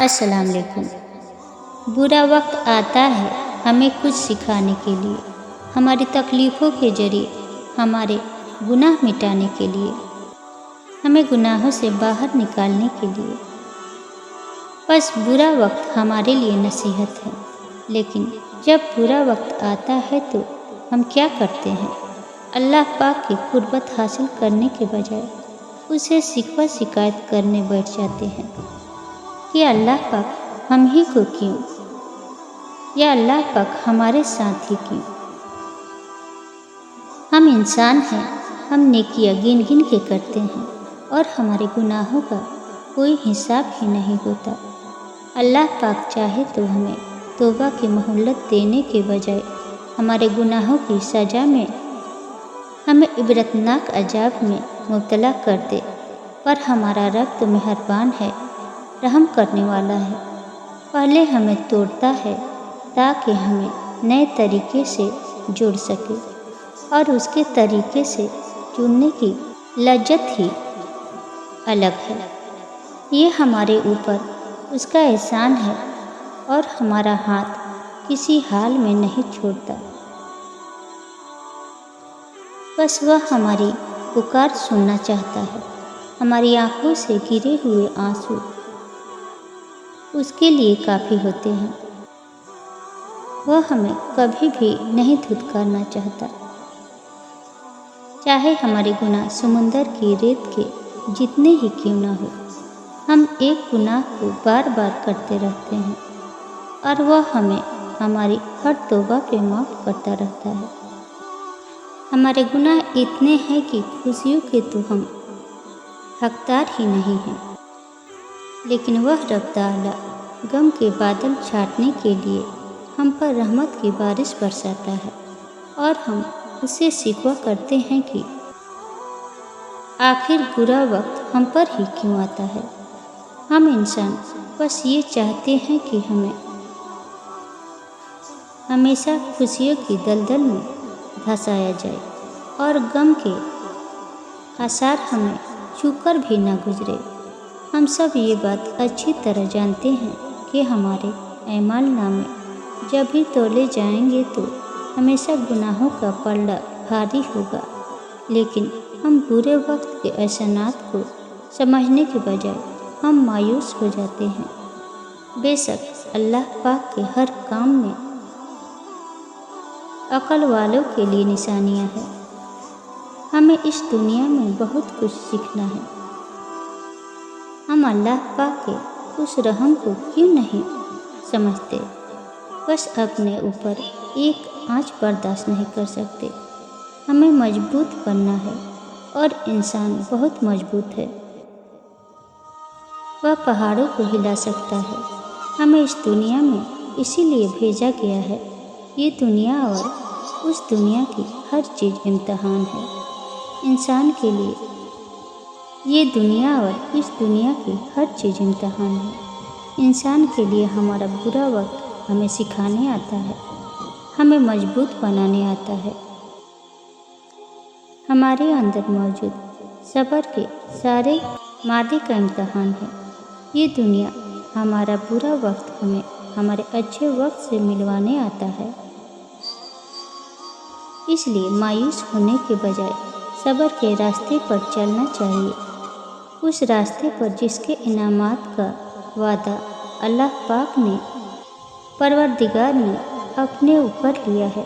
अस्सलाम वालेकुम। बुरा वक्त आता है हमें कुछ सिखाने के लिए, हमारी तकलीफ़ों के ज़रिए, हमारे गुनाह मिटाने के लिए, हमें गुनाहों से बाहर निकालने के लिए। बस बुरा वक्त हमारे लिए नसीहत है, लेकिन जब बुरा वक्त आता है तो हम क्या करते हैं? अल्लाह पाक की कुर्बत हासिल करने के बजाय उसे शिकवा शिकायत करने बैठ जाते हैं कि अल्लाह पाक हम ही को क्यों, या अल्लाह पाक हमारे साथ ही क्यों। हम इंसान हैं, हम नेकियां गिन गिन के करते हैं और हमारे गुनाहों का कोई हिसाब ही नहीं होता। अल्लाह पाक चाहे तो हमें तौबा की मोहलत देने के बजाय हमारे गुनाहों की सज़ा में हमें इबरतनाक अजाब में मुब्तला कर दे, पर हमारा रब तो मेहरबान है, रहम करने वाला है। पहले हमें तोड़ता है ताकि हमें नए तरीके से जुड़ सके, और उसके तरीके से जुड़ने की लज्जत ही अलग है। ये हमारे ऊपर उसका एहसान है और हमारा हाथ किसी हाल में नहीं छोड़ता। बस वह हमारी पुकार सुनना चाहता है। हमारी आंखों से गिरे हुए आंसू उसके लिए काफ़ी होते हैं। वह हमें कभी भी नहीं धुतकारना चाहता, चाहे हमारे गुनाह समुंदर की रेत के जितने ही क्यों ना हो। हम एक गुनाह को बार बार करते रहते हैं और वह हमें हमारी हर तौबा पे माफ़ करता रहता है। हमारे गुनाह इतने हैं कि खुशियों के तो हम हकदार ही नहीं हैं, लेकिन वह रब ताला गम के बादल छाटने के लिए हम पर रहमत की बारिश बरसाता है, और हम उससे शिकवा करते हैं कि आखिर बुरा वक्त हम पर ही क्यों आता है। हम इंसान बस ये चाहते हैं कि हमें हमेशा खुशियों की दलदल में धंसाया जाए और गम के आसार हमें छूकर भी ना गुजरे। हम सब ये बात अच्छी तरह जानते हैं कि हमारे ऐमाल नामे जब भी तोले जाएंगे तो हमेशा गुनाहों का पल्ला भारी होगा, लेकिन हम बुरे वक्त के एहसानात को समझने के बजाय हम मायूस हो जाते हैं। बेशक अल्लाह पाक के हर काम में अक्ल वालों के लिए निशानियाँ हैं। हमें इस दुनिया में बहुत कुछ सीखना है। हम अल्लाह पाक के उस रहम को क्यों नहीं समझते? बस अपने ऊपर एक आंच बर्दाश्त नहीं कर सकते। हमें मजबूत बनना है, और इंसान बहुत मजबूत है, वह पहाड़ों को हिला सकता है। हमें इस दुनिया में इसीलिए भेजा गया है। ये दुनिया और उस दुनिया की हर चीज़ इम्तिहान है। इंसान के लिए ये दुनिया और इस दुनिया की हर चीज़ इम्तिहान है। इंसान के लिए हमारा बुरा वक्त हमें सिखाने आता है, हमें मजबूत बनाने आता है। हमारे अंदर मौजूद सब्र के सारे मादे का इम्तिहान है। ये दुनिया हमारा बुरा वक्त हमें हमारे अच्छे वक्त से मिलवाने आता है। इसलिए मायूस होने के बजाय सब्र के रास्ते पर चलना चाहिए, उस रास्ते पर जिसके इनामात का वादा अल्लाह पाक ने, परवरदिगार ने अपने ऊपर लिया है।